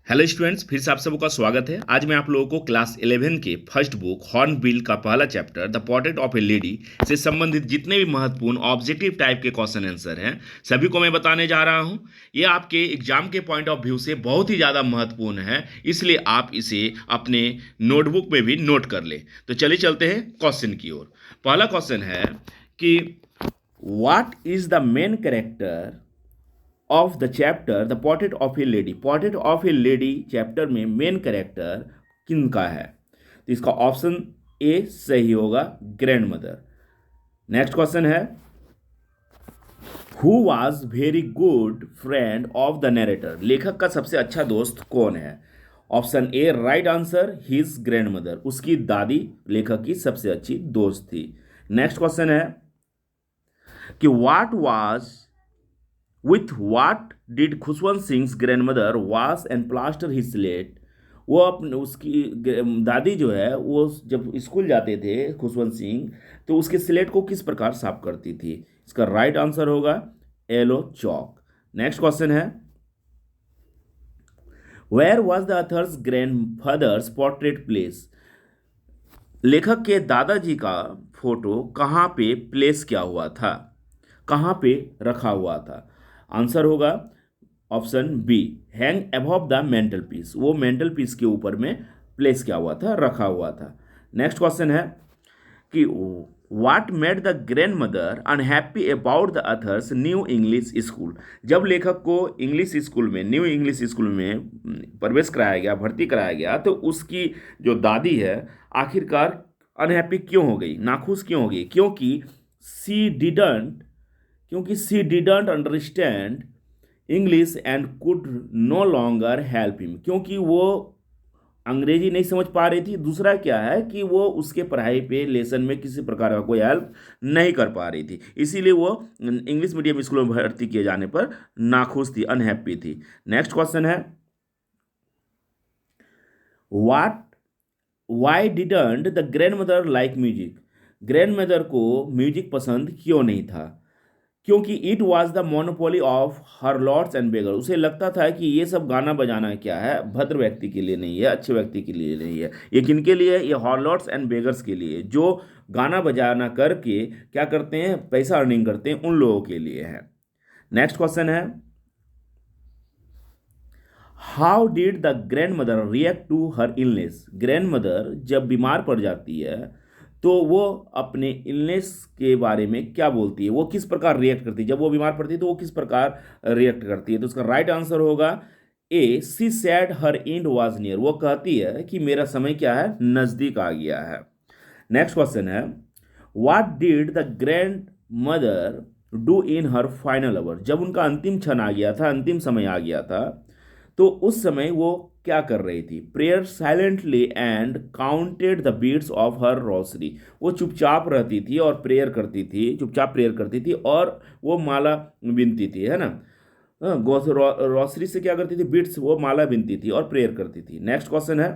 Hello students, फिर से आप सबका स्वागत है। आज मैं आप लोगों को क्लास 11 के फर्स्ट बुक हॉर्नबिल का पहला chapter the portrait of a lady से संबंधित जितने भी महत्वपूर्ण ऑब्जेक्टिव टाइप के क्वेश्चन आंसर हैं सभी को मैं बताने जा रहा हूं। ये आपके एग्जाम के पॉइंट ऑफ व्यू से बहुत ही ज़्यादा महत्वपूर्ण है, इसलिए आप इसे अपने नोटबुक में भी नोट कर ले। तो चलिए चलते हैं क्वेश्चन की ओर। पहला क्वेश्चन है कि what is the main character of the chapter the portrait of a lady. Portrait of a lady chapter में मेन कैरेक्टर किनका है? तो इसका ऑप्शन ए सही होगा, ग्रैंड मदर। नेक्स्ट क्वेश्चन है who was very good friend of the narrator. लेखक का सबसे अच्छा दोस्त कौन है? Option A right answer, his grand mother. उसकी दादी लेखक की सबसे अच्छी दोस्त थी। नेक्स्ट क्वेश्चन है कि what was with what did Khushwant Singh grand mother wash and plaster his slate. वो अपने उसकी दादी जो है वो जब स्कूल जाते थे खुशवंत सिंह, तो उसके स्लेट को किस प्रकार साफ करती थी? इसका राइट आंसर होगा येलो चौक। नेक्स्ट क्वेश्चन है where was the author's grand father's portrait place. लेखक के दादाजी का फोटो कहाँ पे प्लेस किया हुआ था, कहाँ पे रखा हुआ था? आंसर होगा option B, hang above the mantel piece. वो मेंटल पीस के ऊपर में प्लेस किया हुआ था, रखा हुआ था। नेक्स्ट क्वेश्चन है कि what made the grand mother unhappy about the others new English school. जब लेखक को इंग्लिश स्कूल में, न्यू इंग्लिश स्कूल में प्रवेश कराया गया, भर्ती कराया गया, तो उसकी जो दादी है आखिरकार अनहैप्पी क्यों हो गई, नाखुश क्यों हो गई? सी डिडंट क्योंकि she didn't understand English and could no longer help him. क्योंकि वो अंग्रेजी नहीं समझ पा रही थी। दूसरा क्या है कि वो उसके पढ़ाई पे लेसन में किसी प्रकार का कोई हेल्प नहीं कर पा रही थी, इसीलिए वो इंग्लिश मीडियम स्कूल में भर्ती किए जाने पर नाखुश थी, अनहैप्पी थी। नेक्स्ट क्वेश्चन है what why didn't the grand mother like music. Grand mother को म्यूजिक पसंद क्यों नहीं था? क्योंकि it was the monopoly of her lords and beggar. उसे लगता था कि ये सब गाना बजाना क्या है, भद्र व्यक्ति के लिए नहीं है, अच्छे व्यक्ति के लिए नहीं है। ये किनके लिए है? ये हॉर्लॉर्ड्स एंड बेगर्स के लिए, जो गाना बजाना करके क्या करते हैं, पैसा अर्निंग करते हैं, उन लोगों के लिए है। नेक्स्ट क्वेश्चन है how did the grand mother react to her illness. Grand mother जब बीमार पड़ जाती है तो वो अपने इलनेस के बारे में क्या बोलती है, वो किस प्रकार रिएक्ट करती है? जब वो बीमार पड़ती है तो वो किस प्रकार रिएक्ट करती है? तो उसका राइट आंसर होगा A she said her end was near. वो कहती है कि मेरा समय क्या है, नज़दीक आ गया है। नेक्स्ट क्वेश्चन है what did the grand mother do in her final hour. जब उनका अंतिम क्षण आ गया था, अंतिम समय आ गया था, तो उस समय वो क्या कर रही थी? Prayer silently and counted the beads of her rosary. वो चुपचाप रहती थी और प्रेयर करती थी, चुपचाप प्रेयर करती थी और वो माला बिनती थी, है ना। रोसरी से क्या करती थी? बीट्स, वो माला बिनती थी और प्रेयर करती थी। नेक्स्ट क्वेश्चन है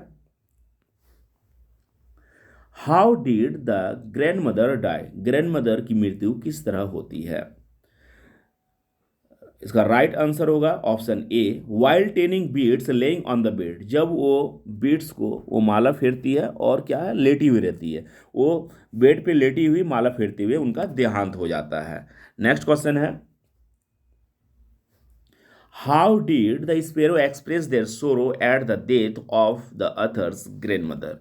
how did the grand mother die. Grand mother की मृत्यु किस तरह होती है? इसका राइट आंसर होगा option A while telling beads lying on the bed. जब वो बीड्स को वो माला फेरती है और क्या है, लेटी हुई रहती है, वो बेड पे लेटी हुई माला फेरते हुए उनका देहांत हो जाता है। नेक्स्ट क्वेश्चन है how did the sparrow express their sorrow at the death of the author's grand mother.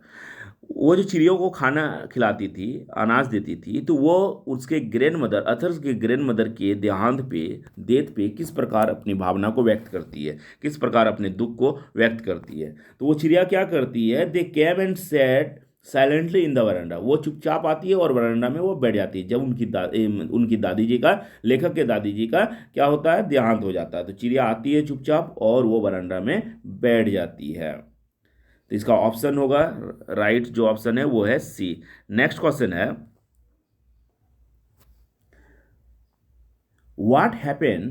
वो जो चिड़ियों को खाना खिलाती थी, अनाज देती थी, तो वो उसके ग्रैंड मदर, अथर्स के ग्रैंड मदर के देहांत पे, डेथ पे किस प्रकार अपनी भावना को व्यक्त करती है, किस प्रकार अपने दुख को व्यक्त करती है? तो वो चिड़िया क्या करती है, they came and sat silently in the verandah. वो चुपचाप आती है और वरांडा में वो बैठ जाती है। जब उनकी दादी जी का, लेखक के दादी जी का क्या होता है, देहांत हो जाता है, तो चिड़िया आती है चुपचाप और वो वरांडा में बैठ जाती है। तो इसका ऑप्शन होगा राइट, जो ऑप्शन है वो है सी। नेक्स्ट क्वेश्चन है what happen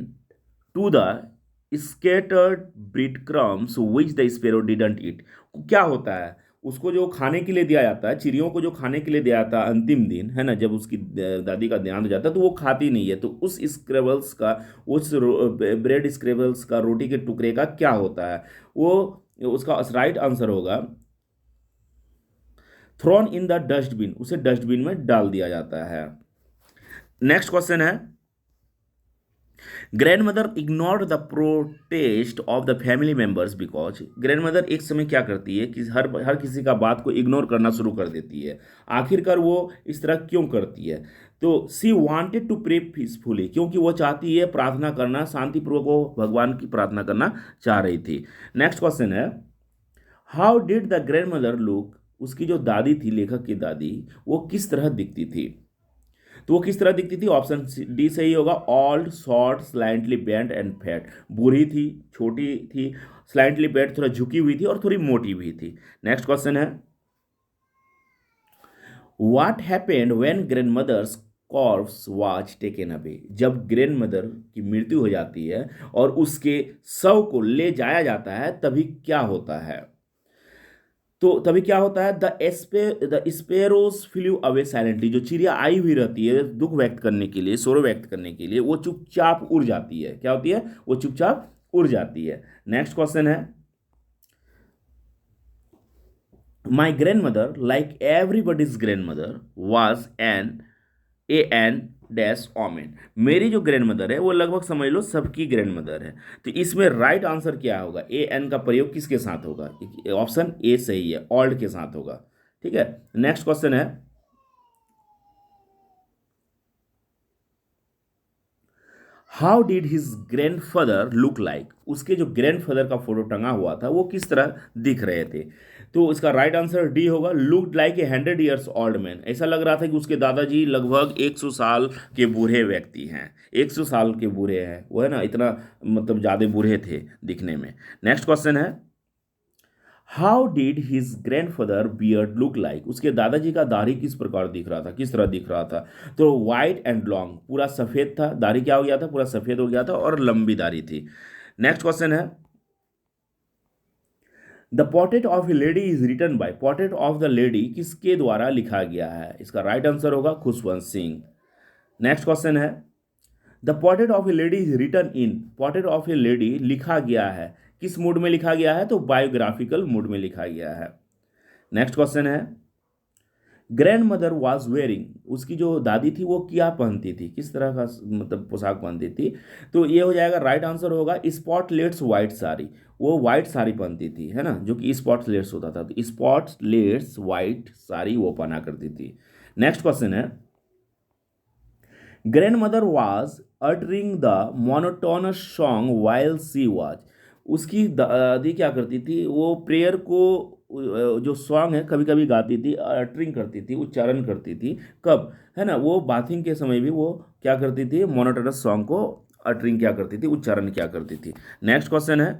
to the scattered bread crumbs which the sparrow didn't eat. क्या होता है, उसको जो खाने के लिए दिया जाता है, चिड़ियों को जो खाने के लिए दिया जाता है अंतिम दिन, है ना, जब उसकी दादी का देहांत हो जाता है, तो वो खाती नहीं है। तो उस स्क्रेबल्स का, उस ब्रेड स्क्रेबल्स का, रोटी के टुकड़े का क्या होता है? वो उसका राइट आंसर होगा थ्रोन इन द डस्टबिन, उसे डस्टबिन में डाल दिया जाता है। नेक्स्ट क्वेश्चन है, grand mother ignored the protest of the family members because, grand mother एक समय क्या करती है कि हर किसी का बात को इग्नोर करना शुरू कर देती है। आखिरकार वो इस तरह क्यों करती है? तो सी वांटेड टू प्रे पीसफुली, क्योंकि वो चाहती है प्रार्थना करना, शांतिपूर्वक वो भगवान की प्रार्थना करना चाह रही थी। नेक्स्ट क्वेश्चन है, how did the grand mother look, उसकी जो दादी थी, लेखक की दादी, वो किस तरह दिखती थी? तो वो किस तरह दिखती थी? ऑप्शन डी सही होगा, old, short, slightly bent and fat. बूढ़ी थी, छोटी थी, स्लाइंटली बेंट थोड़ा झुकी हुई थी और थोड़ी मोटी हुई थी। नेक्स्ट क्वेश्चन है, what happened when grand mother's corpse was taken away, जब ग्रैंड मदर की मृत्यु हो जाती है और उसके शव को ले जाया जाता है, तभी क्या होता है? तो तभी क्या होता है, द स्पेरोस फ्लू अवे साइलेंटली, जो चिड़िया आई हुई रहती है दुख व्यक्त करने के लिए, शोर व्यक्त करने के लिए, वो चुपचाप उड़ जाती है। क्या होती है? वो चुपचाप उड़ जाती है। नेक्स्ट क्वेश्चन है, my grand mother like everybody's grand mother was an dash woman, मेरी जो ग्रैंड मदर है वो लगभग समझ लो सबकी ग्रैंड मदर है। तो इसमें राइट आंसर क्या होगा? ए एन का प्रयोग किसके साथ होगा? ऑप्शन ए सही है, ऑल्ड के साथ होगा। ठीक है। नेक्स्ट क्वेश्चन है, how did his grandfather look like, उसके जो ग्रैंडफादर का फोटो टंगा हुआ था वो किस तरह दिख रहे थे? तो इसका राइट आंसर डी होगा, looked like a 100 years old man, ऐसा लग रहा था कि उसके दादाजी लगभग 100 साल के बूढ़े व्यक्ति हैं। 100 साल के बूढ़े हैं वो, है ना, इतना मतलब ज़्यादा बूढ़े थे दिखने में। नेक्स्ट क्वेश्चन है, how did his grandfather beard look like, उसके दादाजी का दाढ़ी किस प्रकार दिख रहा था, किस तरह दिख रहा था? तो वाइट एंड लॉन्ग, पूरा सफ़ेद था, दाढ़ी क्या हो गया था, पूरा सफ़ेद हो गया था और लंबी दाढ़ी थी। नेक्स्ट क्वेश्चन है, the portrait of a lady is written by, portrait of the lady किसके द्वारा लिखा गया है? इसका राइट आंसर होगा खुशवंत सिंह। नेक्स्ट क्वेश्चन है, the portrait of a lady is written in, portrait of a lady लिखा गया है, किस मूड में लिखा गया है? तो बायोग्राफिकल मूड में लिखा गया है। नेक्स्ट क्वेश्चन है, ग्रैंड मदर वॉज वेयरिंग, उसकी जो दादी थी वो क्या पहनती थी, किस तरह का मतलब पोशाक पहनती थी? तो ये हो जाएगा, राइट आंसर होगा स्पॉटलेट्स वाइट साड़ी, वो वाइट साड़ी पहनती थी, है ना, जो कि स्पॉटलेट्स होता था, तो स्पॉटलेट्स वाइट साड़ी वो पहना करती थी। नेक्स्ट क्वेश्चन है, grand mother was uttering the monotonous song while she was, उसकी दादी क्या करती थी, वो प्रेयर को जो सॉन्ग है कभी कभी गाती थी, अटरिंग करती थी, उच्चारण करती थी। कब? है ना, वो बाथिंग के समय भी वो क्या करती थी, मोनोटोनस सॉन्ग को अटरिंग क्या करती थी, उच्चारण क्या करती थी। नेक्स्ट क्वेश्चन है,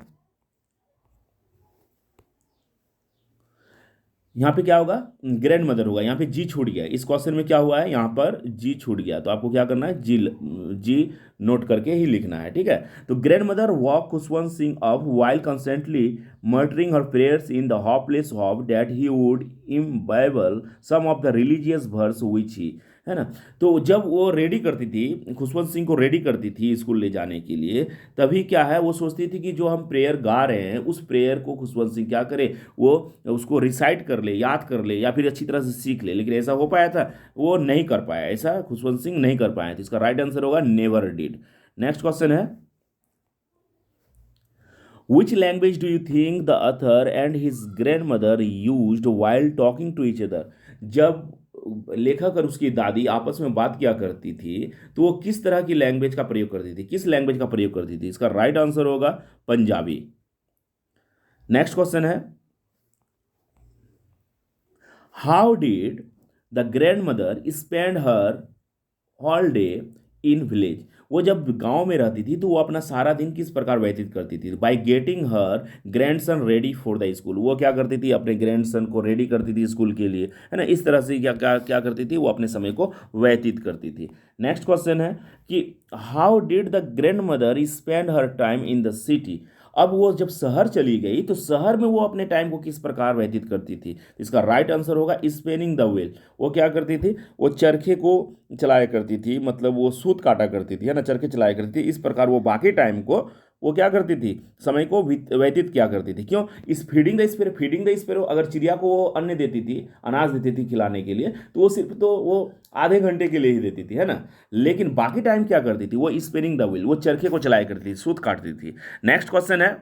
यहाँ पे क्या होगा, ग्रैंड मदर होगा, यहाँ पे जी छूट गया, इस क्वेश्चन में क्या हुआ है, यहाँ पर जी छूट गया, तो आपको क्या करना है, जी नोट करके ही लिखना है। ठीक है। तो grand mother walk Khushwant Singh up while constantly muttering her prayers in the hopeless hope that he would imbibe some of the religious verse which he, है ना। तो जब वो रेडी करती थी, खुशवंत सिंह को रेडी करती थी स्कूल ले जाने के लिए, तभी क्या है, वो सोचती थी कि जो हम प्रेयर गा रहे हैं उस प्रेयर को खुशवंत सिंह क्या करे, वो उसको रिसाइट कर ले, याद कर ले, या फिर अच्छी तरह से सीख ले। लेकिन ऐसा हो पाया था? वो नहीं कर पाया, ऐसा खुशवंत सिंह नहीं कर पाए। तो इसका राइट आंसर होगा नेवर डिड। नेक्स्ट क्वेश्चन है, which language do you think the author and his grand mother use while talking to each other, जब लेखक और उसकी दादी आपस में बात किया करती थी तो वो किस तरह की लैंग्वेज का प्रयोग करती थी, किस लैंग्वेज का प्रयोग करती थी? इसका राइट आंसर होगा पंजाबी। नेक्स्ट क्वेश्चन है, how did the grand mother spend her all day in village, वो जब गांव में रहती थी तो वो अपना सारा दिन किस प्रकार व्यतीत करती थी? By getting her grandson ready for the school, वो क्या करती थी, अपने ग्रैंडसन को रेडी करती थी स्कूल के लिए, है ना। इस तरह से क्या क्या क्या करती थी, वो अपने समय को व्यतीत करती थी। नेक्स्ट क्वेश्चन है कि how did the grand mother spend her time in the city, अब वो जब शहर चली गई तो शहर में वो अपने टाइम को किस प्रकार व्यतीत करती थी? इसका राइट आंसर होगा स्पेनिंग द व्हील, वो क्या करती थी, वो चरखे को चलाया करती थी, मतलब वो सूत काटा करती थी, है ना, चरखे चलाया करती थी, इस प्रकार वो बाकी टाइम को वो क्या करती थी, समय को व्यतीत क्या करती थी। क्यों? इस फीडिंग द स्पेरो, अगर चिड़िया को वो अन्न देती थी, अनाज देती थी खिलाने के लिए, तो वो सिर्फ तो वो आधे घंटे के लिए ही देती थी, है ना। लेकिन बाकी टाइम क्या करती थी, वो स्पिनिंग द व्हील, वो चरखे को चलाया करती थी, सूत काटती थी। नेक्स्ट क्वेश्चन है,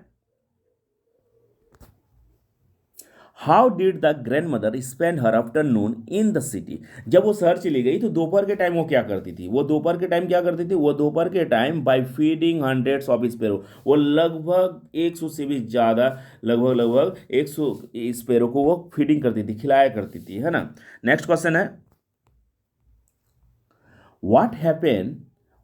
how did the grand mother spend her afternoon in the city. जब वो शहर चली गई तो दोपहर के टाइम वो क्या करती थी, वो दोपहर के टाइम क्या करती थी, वो दोपहर के time by feeding hundreds of sparrows, वो लगभग 100 से भी ज़्यादा, लगभग 100 स्पेरो को वो फीडिंग करती थी, खिलाया करती थी, है ना। नेक्स्ट क्वेश्चन है, what happen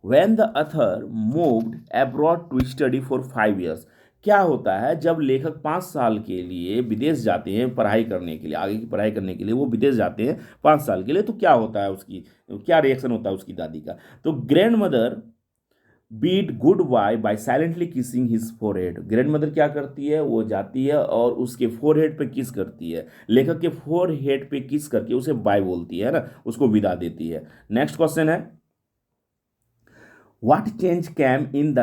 when the author moved abroad to study for 5 years। क्या होता है जब लेखक 5 साल के लिए विदेश जाते हैं पढ़ाई करने के लिए, आगे की पढ़ाई करने के लिए वो विदेश जाते हैं 5 साल के लिए, तो क्या होता है उसकी, क्या रिएक्शन होता है उसकी दादी का। तो grand mother bid good bye silently kissing his forehead. Grand mother क्या करती है, वो जाती है और उसके फोरहेड पे किस करती है, लेखक के फोरहेड पे किस करके उसे बाय बोलती है ना, उसको विदा देती है। नेक्स्ट क्वेश्चन है, What change came in the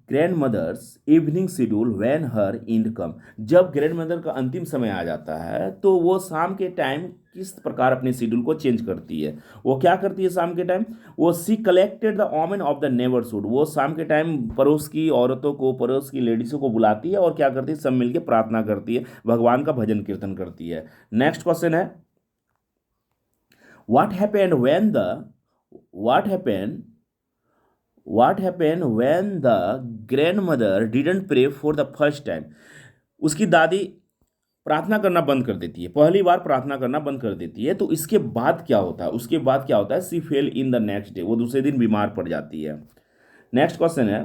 grandmother's evening schedule when her end come। जब ग्रैंडमदर का अंतिम समय आ जाता है तो वो शाम के टाइम किस प्रकार अपने शेड्यूल को चेंज करती है। वो क्या करती है शाम के टाइम, वो she collected the women of the neighbourhood, वो शाम के टाइम पड़ोस की औरतों को, पड़ोस की लेडीज़ों को बुलाती है और क्या करती है, सब मिलकर प्रार्थना करती है, भगवान का भजन कीर्तन करती है। नेक्स्ट क्वेश्चन है, what happened when the what happened What happened when the grandmother didn't pray for the first time। उसकी दादी प्रार्थना करना बंद कर देती है, पहली बार प्रार्थना करना बंद कर देती है, तो इसके बाद क्या होता है, उसके बाद क्या होता है, she fell in the next day, वो दूसरे दिन बीमार पड़ जाती है। नेक्स्ट क्वेश्चन है,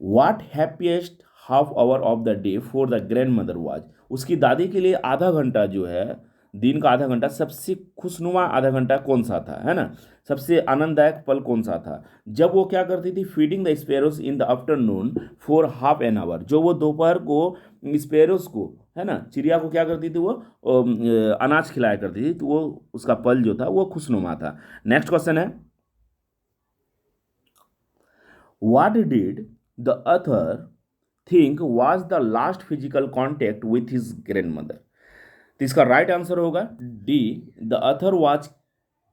what happiest half hour of the day for the grand mother was. उसकी दादी के लिए आधा घंटा जो है, दिन का आधा घंटा, सबसे खुशनुमा आधा घंटा कौन सा था, है ना, सबसे आनंददायक पल कौन सा था। जब वो क्या करती थी, feeding the sparrows in the afternoon for half an hour, जो वो दोपहर को स्पेरोस को, है ना, चिड़िया को क्या करती थी, वो अनाज खिलाया करती थी, तो वो उसका पल जो था वो खुशनुमा था। नेक्स्ट क्वेश्चन है, what did the Athar think was the last physical contact with his grand mother. तो इसका राइट आंसर होगा D, the Athar was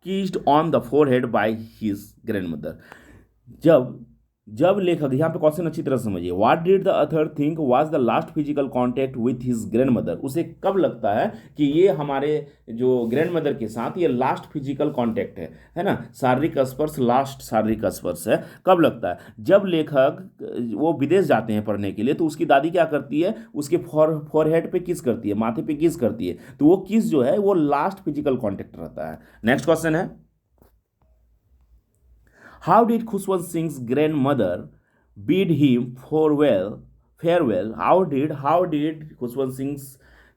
kissed on the forehead by his grand mother. जब जब लेखक, यहाँ पे क्वेश्चन अच्छी तरह समझिए, what did the Athar think was the last physical contact with his grand mother, उसे कब लगता है कि ये हमारे जो ग्रैंड मदर के साथ ये लास्ट फिजिकल कॉन्टैक्ट है ना, शारीरिक स्पर्श, लास्ट शारीरिक स्पर्श है, कब लगता है, जब लेखक वो विदेश जाते हैं पढ़ने के लिए, तो उसकी दादी क्या करती है, उसके फोरहेड पे किस करती है, माथे पे किस करती है, तो वो किस जो है वो लास्ट फिजिकल कॉन्टैक्ट रहता है। नेक्स्ट क्वेश्चन है, how did Khushwant Singh's grandmother bid him farewell? Farewell. How did Khushwant Singh's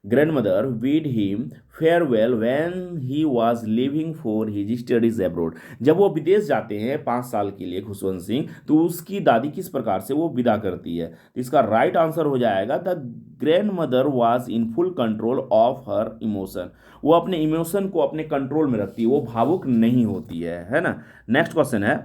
grandmother bid him farewell when he was leaving for his studies abroad? जब वो विदेश जाते हैं 5 साल के लिए खुशवंत सिंह, तो उसकी दादी किस प्रकार से वो विदा करती है। तो इसका राइट आंसर हो जाएगा, the grand mother was in full control of her emotion. वो अपने इमोशन को अपने कंट्रोल में रखती है, वो भावुक नहीं होती है ना। नेक्स्ट क्वेश्चन है,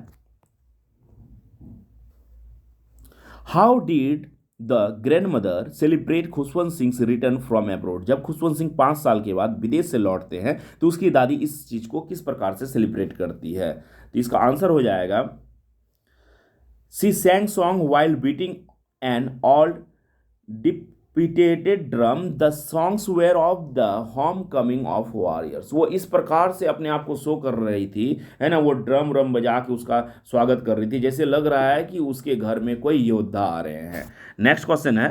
how did the grand mother celebrate Khushwant Singh return from abroad. जब खुशवंत सिंह 5 साल के बाद विदेश से लौटते हैं तो उसकी दादी इस चीज को किस प्रकार से सेलिब्रेट करती है। तो इसका आंसर हो जाएगा, she sang song while beating an old dilapidated drum, the songs were of the home coming of warriors. वो इस प्रकार से अपने आप को शो कर रही थी, है ना, वो ड्रम रम बजा के उसका स्वागत कर रही थी, जैसे लग रहा है कि उसके घर में कोई योद्धा आ रहे हैं। नेक्स्ट क्वेश्चन है,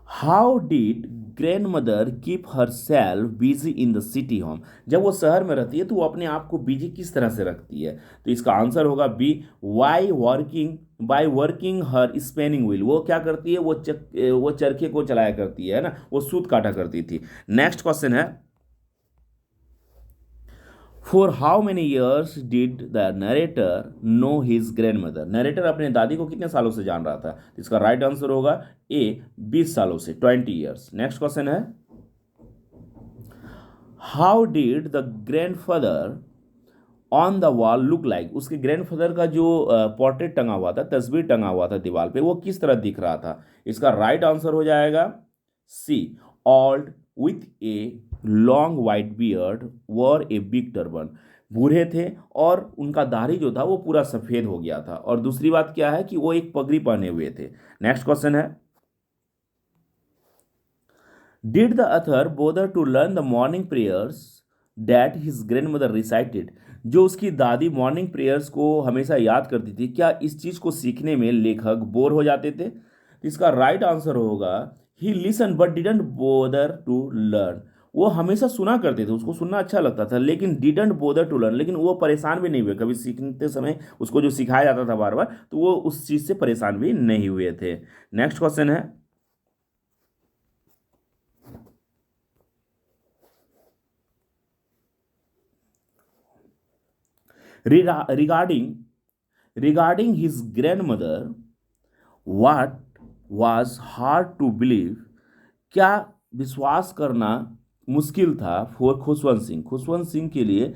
how did grand mother keep her self busy in the city home. जब वो शहर में रहती है तो वो अपने आप को बिजी किस तरह से रखती है। तो इसका आंसर होगा B, by working her spinning wheel. वो क्या करती है, वो चरखे को चलाया करती है ना, वो सूत काटा करती थी। नेक्स्ट क्वेश्चन है, for how many years did the narrator know his grand mother. Narrator अपने दादी को कितने सालों से जान रहा था। इसका राइट आंसर होगा ए, 20 सालों से, 20 ईयर्स। नेक्स्ट क्वेश्चन है, how did the grandfather on the wall look like, उसके ग्रैंडफादर का जो पोर्ट्रेट टंगा हुआ था, तस्वीर टंगा हुआ था दीवार पे, वो किस तरह दिख रहा था? इसका राइट आंसर हो जाएगा C, old with a long white beard wore a big turban. बूढ़े थे और उनका दाढ़ी जो था वो पूरा सफेद हो गया था। और दूसरी बात क्या है कि वो एक पगड़ी पहने हुए थे। नेक्स्ट क्वेश्चन है, did the author bother to learn the morning prayers that his grandmother recited? जो उसकी दादी मॉर्निंग प्रेयर्स को हमेशा याद करती थी, क्या इस चीज को सीखने में लेखक बोर हो जाते थे? तो इसका राइट आंसर होगा he listen but didn't bother to learn. वो हमेशा सुना करते थे, उसको सुनना अच्छा लगता था, लेकिन डिडंट बोदर टू लर्न, लेकिन वो परेशान भी नहीं हुए कभी सीखते समय। उसको जो सिखाया जाता था बार बार, तो वो उस चीज से परेशान भी नहीं हुए थे। नेक्स्ट क्वेश्चन है, regarding his grandmother, what was hard to believe? क्या विश्वास करना मुश्किल था फॉर खुशवंत सिंह? खुशवंत सिंह के लिए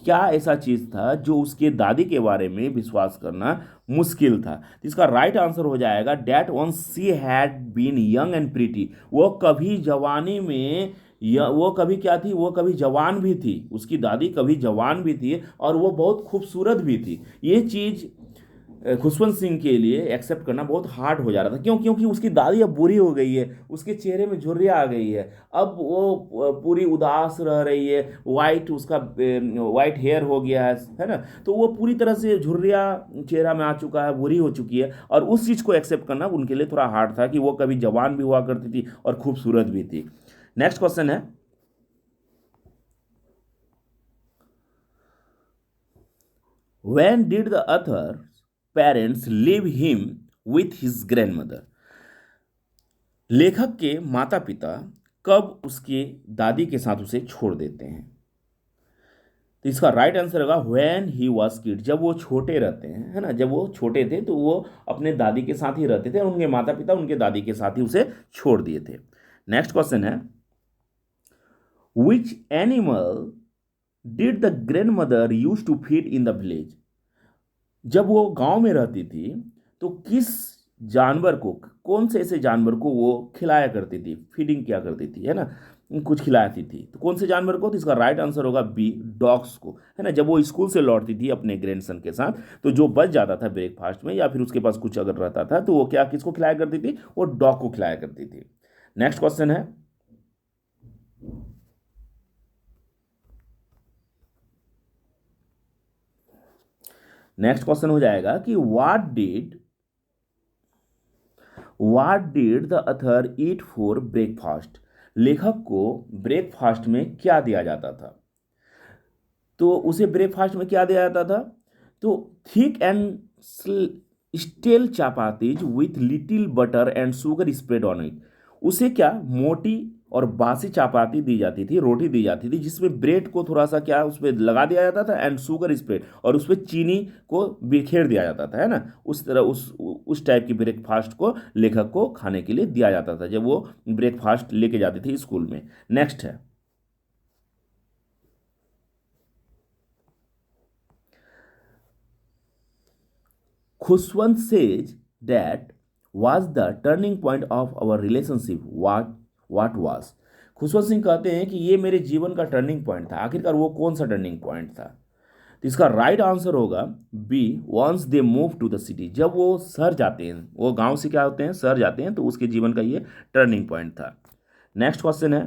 क्या ऐसा चीज था जो उसके दादी के बारे में विश्वास करना मुश्किल था? तो इसका राइट आंसर हो जाएगा that once she had been young and pretty. वो कभी जवानी में वो कभी क्या थी, वो कभी जवान भी थी, उसकी दादी कभी जवान भी थी और वो बहुत खूबसूरत भी थी। ये चीज खुशवंत सिंह के लिए एक्सेप्ट करना बहुत हार्ड हो जा रहा था। क्यों? क्योंकि उसकी दादी अब बुरी हो गई है, उसके चेहरे में झुर्रियाँ आ गई है, अब वो पूरी उदास रह रही है, वाइट उसका वाइट हेयर हो गया है ना? तो वो पूरी तरह से झुर्रियाँ चेहरा में आ चुका है, बुरी हो चुकी है, और उस चीज़ को एक्सेप्ट करना उनके लिए थोड़ा हार्ड था कि वो कभी जवान भी हुआ करती थी और खूबसूरत भी थी। नेक्स्ट क्वेश्चन है, when did the Athar parents leave him with his grandmother? लेखक के माता पिता कब उसके दादी के साथ उसे छोड़ देते हैं? तो इसका राइट आंसर होगा व्हेन ही वाज किड, जब वो छोटे रहते हैं, है ना? जब वो छोटे थे तो वो अपने दादी के साथ ही रहते थे, उनके माता पिता उनके दादी के साथ ही उसे छोड़ दिए थे। नेक्स्ट क्वेश्चन है, which animal did the grandmother use to feed in the village? जब वो गांव में रहती थी तो किस जानवर को, कौन से ऐसे जानवर को वो खिलाया करती थी, फीडिंग किया करती थी, है ना? कुछ खिलाती थी, तो कौन से जानवर को? तो इसका राइट आंसर होगा बी, डॉग्स को, है ना? जब वो स्कूल से लौटती थी अपने ग्रैंडसन के साथ, तो जो बच जाता था ब्रेकफास्ट में या फिर उसके पास कुछ अगर रहता था, तो वो क्या किसको खिलाया करती थी? वो डॉग को खिलाया करती थी। नेक्स्ट क्वेश्चन है, नेक्स्ट क्वेश्चन हो जाएगा कि what did the Athar eat for breakfast? लेखक को ब्रेकफास्ट में क्या दिया जाता था? तो उसे ब्रेकफास्ट में क्या दिया जाता था? तो thick and stale chapatis with little butter and sugar spread on it. उसे क्या मोटी और बासी चपाती दी जाती थी, रोटी दी जाती थी, जिसमें ब्रेड को थोड़ा सा क्या उस पर लगा दिया जाता था एंड शुगर स्प्रेड, और उस पर चीनी को बिखेर दिया जाता था, है ना? उस तरह उस टाइप की ब्रेकफास्ट को लेखक को खाने के लिए दिया जाता था जब वो ब्रेकफास्ट लेके जाती थी स्कूल में। नेक्स्ट है, Khushwant says that was the turning point of our relationship, what was? Khushwant Singh कहते हैं कि ये मेरे जीवन का टर्निंग पॉइंट था। आखिरकार वो कौन सा टर्निंग पॉइंट था? तो इसका राइट आंसर होगा B, once they move to the city. जब वो शहर जाते हैं, वो गांव से क्या होते हैं, शहर जाते हैं, तो उसके जीवन का ये टर्निंग पॉइंट था। नेक्स्ट क्वेश्चन है,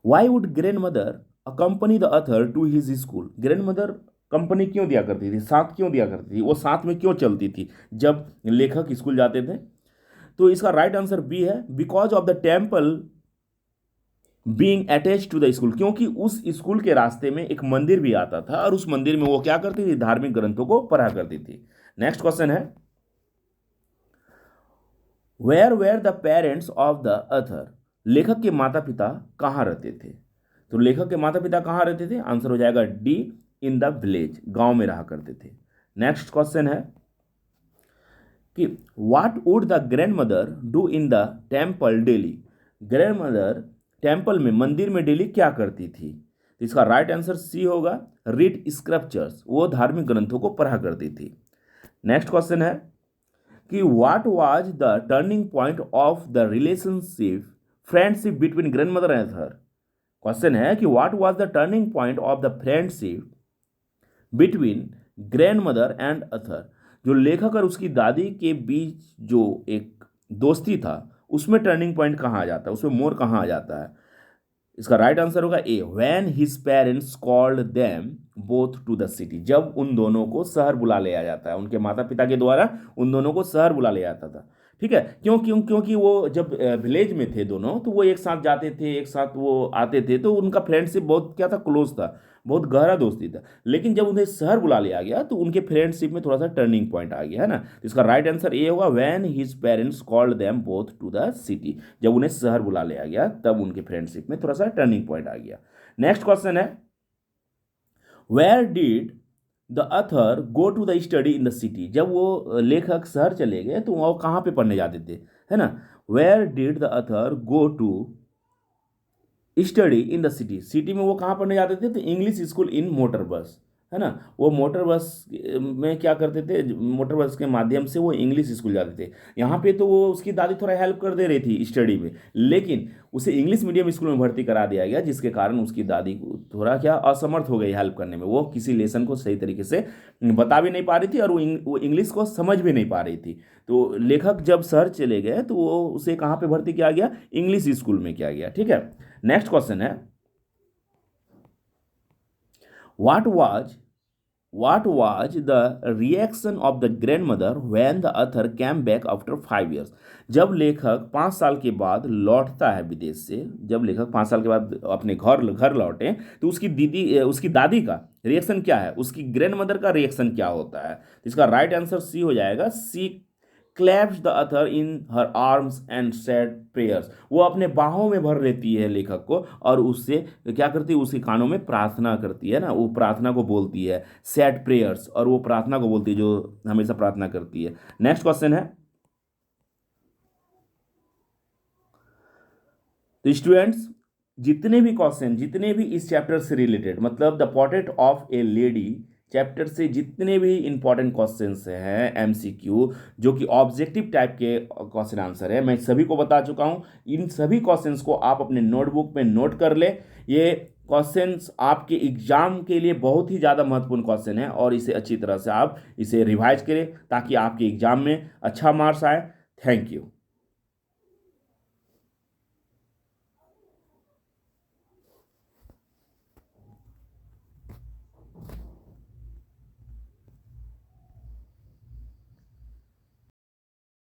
why would grand mother accompany the author to his school? Grand mother company क्यों दिया करती थी, साथ क्यों दिया करती थी, वो साथ में क्यों चलती थी जब लेखक स्कूल जाते थे? तो इसका राइट आंसर बी है, because of the temple being attach to the school. क्योंकि उस स्कूल के रास्ते में एक मंदिर भी आता था और उस मंदिर में वो क्या करती थी, धार्मिक ग्रंथों को पढ़ा करती थी। नेक्स्ट क्वेश्चन है, where the parents of the author? लेखक के माता पिता कहाँ रहते थे? तो लेखक के माता पिता कहाँ रहते थे? आंसर हो जाएगा डी, इन द विलेज, गांव में रहा करते थे। नेक्स्ट क्वेश्चन है कि what would the grand mother do in the temple daily? Grand mother temple में, मंदिर में डेली क्या करती थी? तो इसका राइट आंसर सी होगा, रीड स्क्रिप्चर्स, वो धार्मिक ग्रंथों को पढ़ा करती थी। नेक्स्ट क्वेश्चन है कि what was the turning point of the relationship friendship between grandmother and author. Question है कि what was the turning point of the friendship between grandmother and author. जो लेखक और उसकी दादी के बीच जो एक दोस्ती था, उसमें टर्निंग पॉइंट कहाँ आ जाता है, उसमें मोड़ कहाँ आ जाता है। इसका राइट आंसर होगा A, when his parents called them both to the city. जब उन दोनों को शहर बुला लिया जाता है, उनके माता पिता के द्वारा उन दोनों को शहर बुला लिया जाता था। ठीक है, क्यों क्यों क्योंकि वो जब विलेज में थे दोनों, तो वो एक साथ जाते थे, एक साथ वो आते थे, तो उनका फ्रेंडशिप बहुत क्या था, क्लोज था, बहुत गहरा दोस्ती था। लेकिन जब उन्हें शहर बुला लिया गया तो उनके फ्रेंडशिप में थोड़ा सा टर्निंग पॉइंट आ गया, है ना। तो इसका राइट आंसर ए होगा, when his parents called them both to the city. जब उन्हें शहर बुला लिया गया तब उनके फ्रेंडशिप में थोड़ा सा टर्निंग पॉइंट आ गया। नेक्स्ट क्वेश्चन है, where did the author go to the study in the city. जब वो लेखक शहर चले गए तो वो कहाँ पे पढ़ने जाते थे, है ना। Where did the author go to study in the city. City में वो कहाँ पढ़ने जाते थे, तो इंग्लिश स्कूल इन मोटर बस, है ना। वो मोटर बस में क्या करते थे, मोटर बस के माध्यम से वो इंग्लिश स्कूल जाते थे। यहाँ पे तो वो उसकी दादी थोड़ा हेल्प कर दे रही थी स्टडी में, लेकिन उसे इंग्लिश मीडियम स्कूल में भर्ती करा दिया गया, जिसके कारण उसकी दादी को थोड़ा क्या असमर्थ हो गई हेल्प करने में। वो किसी लेसन को सही तरीके से बता भी नहीं पा रही थी और वो इंग्लिश को समझ भी नहीं पा रही थी। तो लेखक जब शहर चले गए तो वो उसे कहाँ पे भर्ती किया गया, इंग्लिश स्कूल में किया गया। ठीक है, नेक्स्ट क्वेश्चन है, what was the reaction of the grandmother when the author came back after 5 years। जब लेखक 5 साल के बाद लौटता है विदेश से, जब लेखक 5 साल के बाद अपने घर लौटे, तो उसकी दादी का रिएक्शन क्या है, उसकी ग्रैंडमदर का रिएक्शन क्या होता है। तो इसका राइट आंसर सी हो जाएगा, she clasped the author in her arms and said prayers. वो अपने बाहों में भर लेती है लेखक को और उससे क्या करती है, उसके कानों में प्रार्थना करती है ना, वो प्रार्थना को बोलती है सेड प्रेयर्स, और वो प्रार्थना को बोलती है जो हमेशा प्रार्थना करती है। नेक्स्ट क्वेश्चन है, तो स्टूडेंट्स जितने भी इस चैप्टर से रिलेटेड, मतलब the portrait of a lady chapter से जितने भी इंपॉर्टेंट क्वेश्चंस हैं एमसीक्यू, जो कि ऑब्जेक्टिव टाइप के क्वेश्चन आंसर है, मैं सभी को बता चुका हूं। इन सभी क्वेश्चंस को आप अपने नोटबुक में नोट कर ले। ये क्वेश्चंस आपके एग्जाम के लिए बहुत ही ज़्यादा महत्वपूर्ण क्वेश्चन है और इसे अच्छी तरह से आप इसे रिवाइज करें ताकि आपके एग्जाम में अच्छा मार्क्स आए। Thank you.